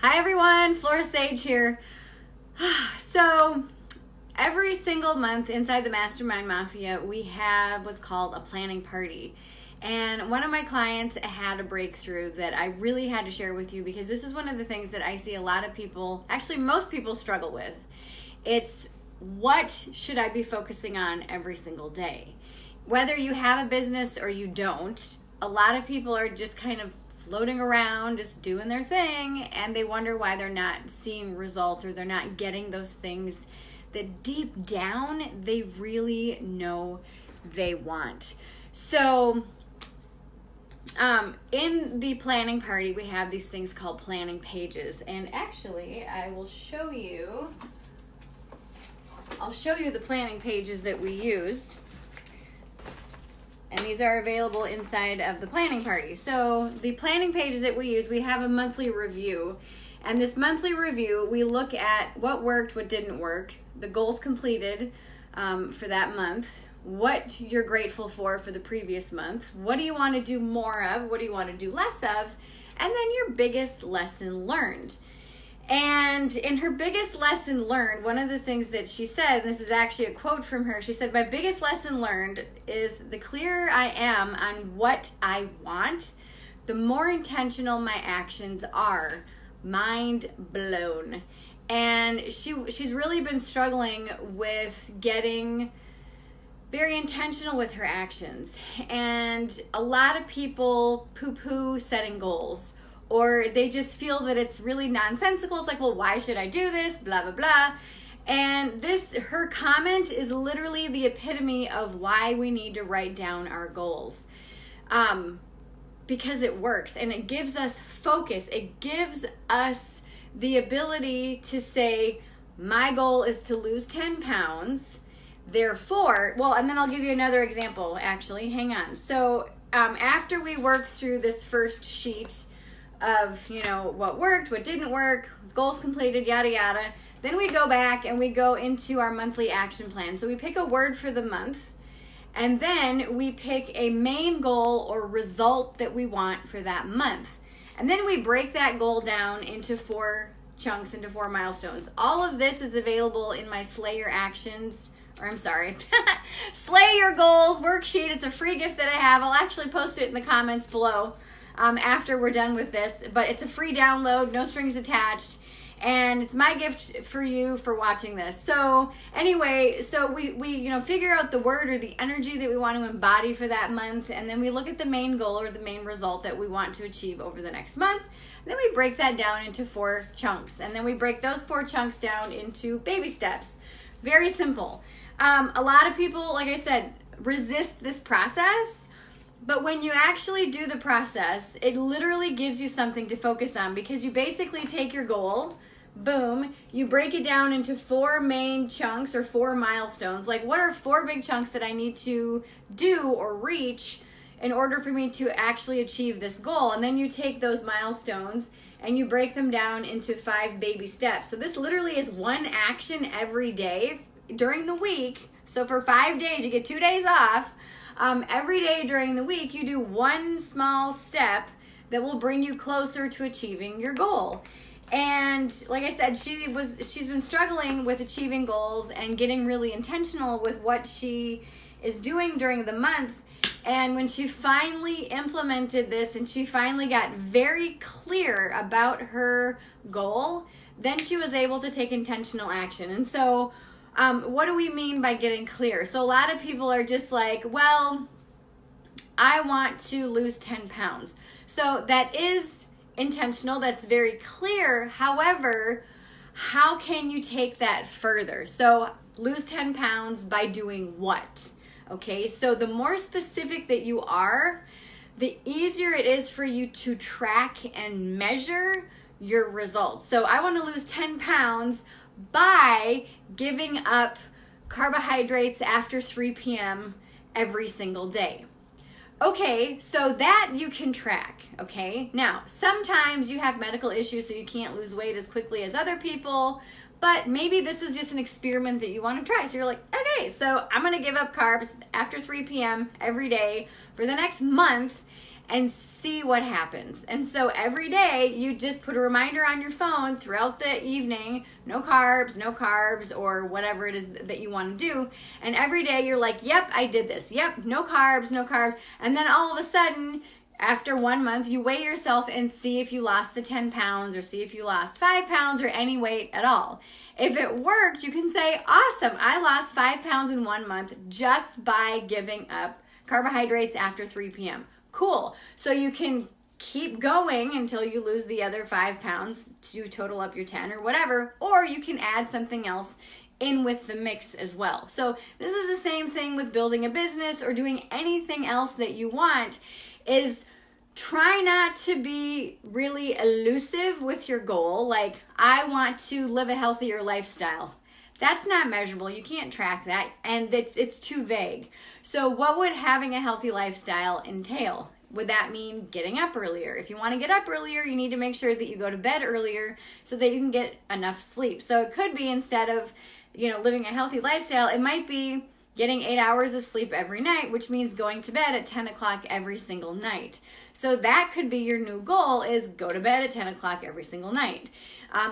Hi everyone, Flora here. So every single month inside the Mastermind Mafia, we have what's called a planning party. And one of my clients had a breakthrough that I really had to share with you because this is one of the things that I see a lot of people, actually most people, struggle with. It's what should I be focusing on every single day? Whether you have a business or you don't, a lot of people are just kind of floating around, just doing their thing, and they wonder why they're not seeing results or they're not getting those things that deep down they really know they want. So in the planning party, we have these things called planning pages, and actually I will show you, the planning pages that we use. And these are available inside of the planning party. So the planning pages that we use, we have a monthly review. And this monthly review, we look at what worked, what didn't work, the goals completed for that month, what you're grateful for the previous month, what do you want to do more of, what do you want to do less of, and then your biggest lesson learned. And in her biggest lesson learned, one of the things that she said, and this is actually a quote from her, she said, "My biggest lesson learned is the clearer I am on what I want, the more intentional my actions are." Mind blown. And she's really been struggling with getting very intentional with her actions. And a lot of people poo-poo setting goals, or they just feel that it's really nonsensical. It's like, well, why should I do this? Blah, blah, blah. And her comment is literally the epitome of why we need to write down our goals. Because it works and it gives us focus. It gives us the ability to say, my goal is to lose 10 pounds. Therefore, well, and then I'll give you another example, actually. Hang on. So after we work through this first sheet of, what worked, what didn't work, goals completed, yada, yada. Then we go back and we go into our monthly action plan. So we pick a word for the month, and then we pick a main goal or result that we want for that month. And then we break that goal down into 4 chunks, into 4 milestones. All of this is available in my Slay Your Goals worksheet. It's a free gift that I have. I'll actually post it in the comments below after we're done with this, but it's a free download, no strings attached, and it's my gift for you for watching this. So anyway, so we figure out the word or the energy that we want to embody for that month, and then we look at the main goal or the main result that we want to achieve over the next month, and then we break that down into 4 chunks, and then we break those 4 chunks down into baby steps. Very simple. A lot of people, like I said, resist this process. But when you actually do the process, it literally gives you something to focus on, because you basically take your goal, boom, you break it down into 4 main chunks or 4 milestones. Like, what are 4 big chunks that I need to do or reach in order for me to actually achieve this goal? And then you take those milestones and you break them down into 5 baby steps. So this literally is one action every day during the week. So for 5 days, you get 2 days off. Every day during the week, you do one small step that will bring you closer to achieving your goal. And like I said, she's been struggling with achieving goals and getting really intentional with what she is doing during the month. And when she finally implemented this and she finally got very clear about her goal, then she was able to take intentional action. And so what do we mean by getting clear? So a lot of people are just like, well, I want to lose 10 pounds. So that is intentional. That's very clear. However, how can you take that further? So lose 10 pounds by doing what? Okay, so the more specific that you are, the easier it is for you to track and measure your results. So I want to lose 10 pounds by giving up carbohydrates after 3 p.m. every single day. Okay, so that you can track, okay? Now, sometimes you have medical issues, so you can't lose weight as quickly as other people, but maybe this is just an experiment that you want to try. So you're like, okay, so I'm going to give up carbs after 3 p.m. every day for the next month, and see what happens. And so every day you just put a reminder on your phone throughout the evening, no carbs, or whatever it is that you want to do. And every day you're like, yep, I did this. Yep, no carbs. And then all of a sudden, after 1 month, you weigh yourself and see if you lost the 10 pounds or see if you lost 5 pounds or any weight at all. If it worked, you can say, awesome, I lost 5 pounds in 1 month just by giving up carbohydrates after 3 p.m. Cool. So you can keep going until you lose the other 5 pounds to total up your 10 or whatever, or you can add something else in with the mix as well. So this is the same thing with building a business or doing anything else that you want, is try not to be really elusive with your goal. Like, I want to live a healthier lifestyle. That's not measurable. You can't track that, and it's too vague. So what would having a healthy lifestyle entail? Would that mean getting up earlier? If you want to get up earlier, you need to make sure that you go to bed earlier so that you can get enough sleep. So it could be, instead of, living a healthy lifestyle, it might be getting 8 hours of sleep every night, which means going to bed at 10 o'clock every single night. So that could be your new goal, is go to bed at 10 o'clock every single night.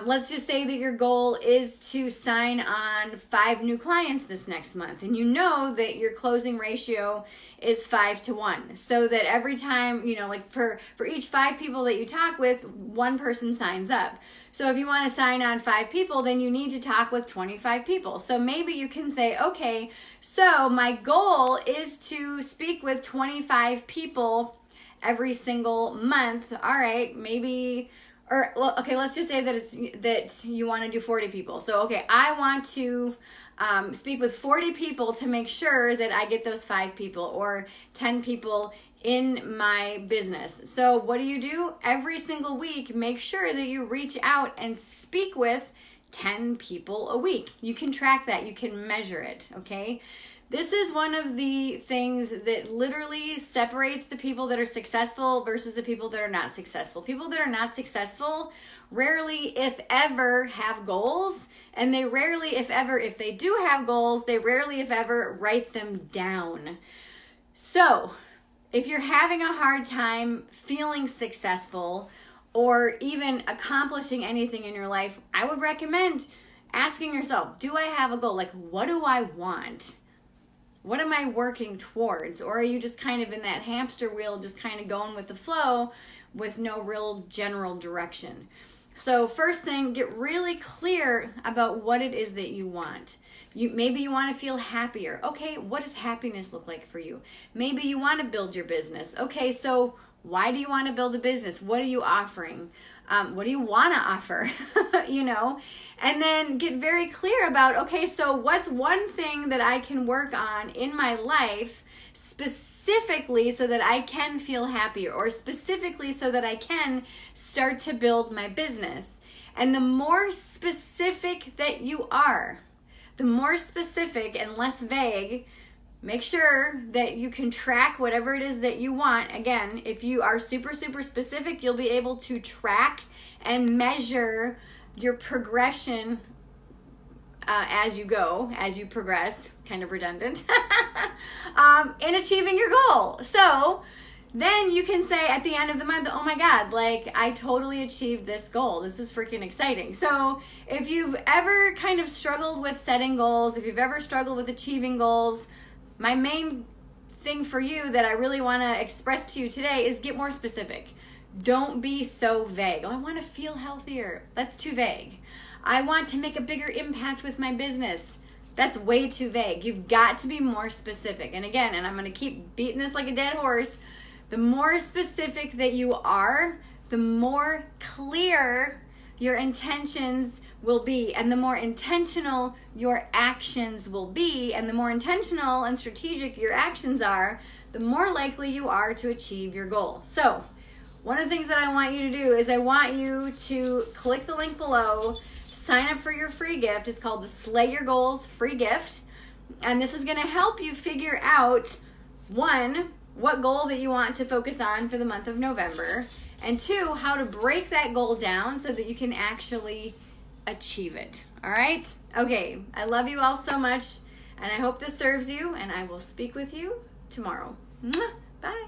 Let's just say that your goal is to sign on 5 new clients this next month, and you know that your closing ratio is 5-to-1. So that every time, like for each 5 people that you talk with, 1 person signs up. So if you want to sign on 5 people, then you need to talk with 25 people. So maybe you can say, okay, so my goal is to speak with 25 people every single month. All right, maybe, let's just say that you want to do 40 people. So, okay, I want to speak with 40 people to make sure that I get those 5 people or 10 people in my business. So what do? Every single week, make sure that you reach out and speak with 10 people a week. You can track that. You can measure it, okay? This is one of the things that literally separates the people that are successful versus the people that are not successful. People that are not successful rarely, if ever, have goals, and they rarely, if ever, if they do have goals, they rarely, if ever, write them down. So, if you're having a hard time feeling successful or even accomplishing anything in your life, I would recommend asking yourself, do I have a goal? Like, what do I want? What am I working towards? Or are you just kind of in that hamster wheel, just kind of going with the flow with no real general direction? So first thing, get really clear about what it is that you want. Maybe you want to feel happier. Okay, what does happiness look like for you? Maybe you want to build your business. Okay, so why do you want to build a business? What are you offering? What do you want to offer? And then get very clear about, okay, so what's one thing that I can work on in my life specifically so that I can feel happier, or specifically so that I can start to build my business. And the more specific that you are, the more specific and less vague, make sure that you can track whatever it is that you want. Again, if you are super, super specific, you'll be able to track and measure your progression as you go, as you progress, kind of redundant, in achieving your goal. So then you can say at the end of the month, oh my God, like I totally achieved this goal. This is freaking exciting. So if you've ever kind of struggled with setting goals, if you've ever struggled with achieving goals, my main thing for you that I really want to express to you today is get more specific. Don't be so vague. Oh, I want to feel healthier. That's too vague. I want to make a bigger impact with my business. That's way too vague. You've got to be more specific. And again, and I'm going to keep beating this like a dead horse, the more specific that you are, the more clear your intentions will be, and the more intentional your actions will be, and the more intentional and strategic your actions are, the more likely you are to achieve your goal. So one of the things that I want you to do is I want you to click the link below, sign up for your free gift. It's called the Slay Your Goals free gift. And this is going to help you figure out, 1, what goal that you want to focus on for the month of November, and 2, how to break that goal down so that you can actually achieve it. All right? Okay. I love you all so much, and I hope this serves you, and I will speak with you tomorrow. Mwah. Bye.